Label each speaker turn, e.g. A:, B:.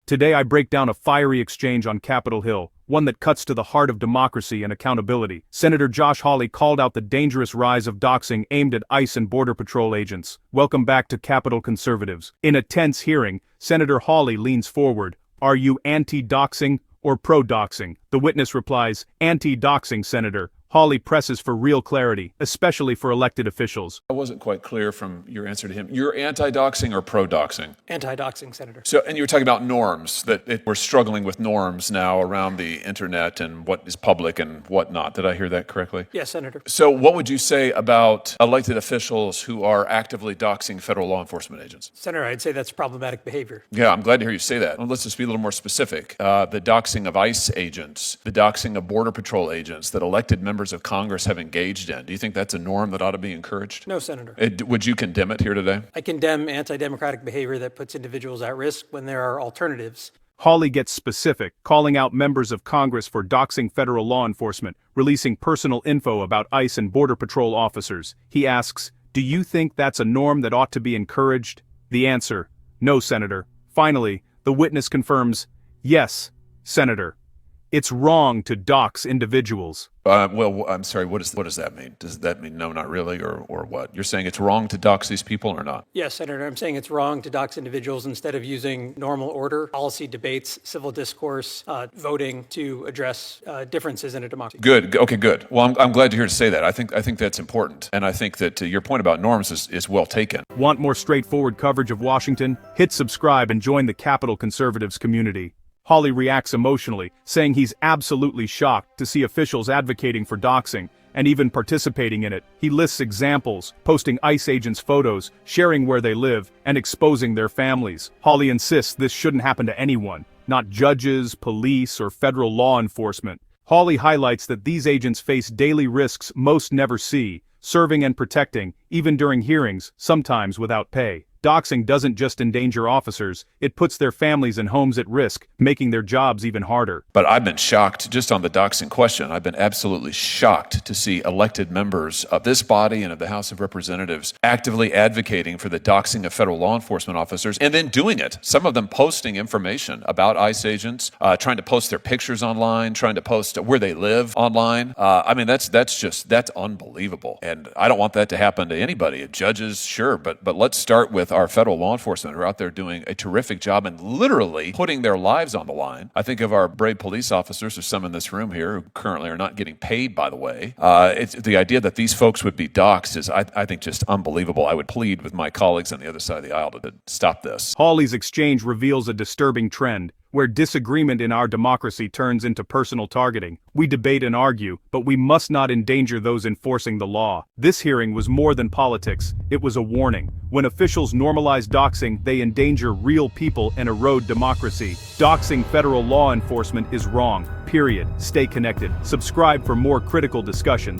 A: Today I break down a fiery exchange on Capitol Hill, one that cuts to the heart of democracy and accountability. Senator Josh Hawley called out the dangerous rise of doxing aimed at ICE and Border Patrol agents. Welcome back to Capitol Conservatives. In a tense hearing, Senator Hawley leans forward. Are you anti-doxing or pro-doxing? The witness replies, anti-doxing, Senator. Hawley presses for real clarity, especially for elected officials.
B: I wasn't quite clear from your answer to him. You're anti-doxing or pro-doxing?
C: Anti-doxing, Senator.
B: So, and you were talking about norms, we're struggling with norms now around the internet and what is public and what not. Did I hear that correctly?
C: Yes, Senator.
B: So what would you say about elected officials who are actively doxing federal law enforcement agents?
C: Senator, I'd say that's problematic behavior.
B: Yeah, I'm glad to hear you say that. Well, let's just be a little more specific. The doxing of ICE agents, the doxing of Border Patrol agents that elected members of Congress have engaged in. Do you think that's a norm that ought to be encouraged?
C: No, Senator.
B: Would you condemn it here today?
C: I condemn anti-democratic behavior that puts individuals at risk when there are alternatives.
A: Hawley gets specific, calling out members of Congress for doxing federal law enforcement, releasing personal info about ICE and Border Patrol officers. He asks, do you think that's a norm that ought to be encouraged? The answer, no, Senator. Finally, the witness confirms, yes, Senator. It's wrong to dox individuals.
B: Well, I'm sorry, what does that mean? Does that mean no, not really, or what? You're saying it's wrong to dox these people or not?
C: Yes, Senator, I'm saying it's wrong to dox individuals instead of using normal order, policy debates, civil discourse, voting to address differences in a democracy.
B: Good, okay, good. Well, I'm glad to hear to say that. I think that's important. And I think that your point about norms is well taken.
A: Want more straightforward coverage of Washington? Hit subscribe and join the Capitol Conservatives community. Hawley reacts emotionally, saying he's absolutely shocked to see officials advocating for doxing, and even participating in it. He lists examples, posting ICE agents' photos, sharing where they live, and exposing their families. Hawley insists this shouldn't happen to anyone, not judges, police, or federal law enforcement. Hawley highlights that these agents face daily risks most never see, serving and protecting, even during hearings, sometimes without pay. Doxing doesn't just endanger officers, it puts their families and homes at risk, making their jobs even harder.
B: But I've been shocked, just on the doxing question, I've been absolutely shocked to see elected members of this body and of the House of Representatives actively advocating for the doxing of federal law enforcement officers, and then doing it. Some of them posting information about ICE agents, trying to post their pictures online, trying to post where they live online. I mean, that's unbelievable. And I don't want that to happen to anybody. Judges, sure, but let's start with our federal law enforcement who are out there doing a terrific job and literally putting their lives on the line. I think of our brave police officers, there's some in this room here who currently are not getting paid, by the way. It's the idea that these folks would be doxed is, I think, just unbelievable. I would plead with my colleagues on the other side of the aisle to stop this.
A: Hawley's exchange reveals a disturbing trend, where disagreement in our democracy turns into personal targeting. We debate and argue, but we must not endanger those enforcing the law. This hearing was more than politics, it was a warning. When officials normalize doxing, they endanger real people and erode democracy. Doxing federal law enforcement is wrong, period. Stay connected. Subscribe for more critical discussions.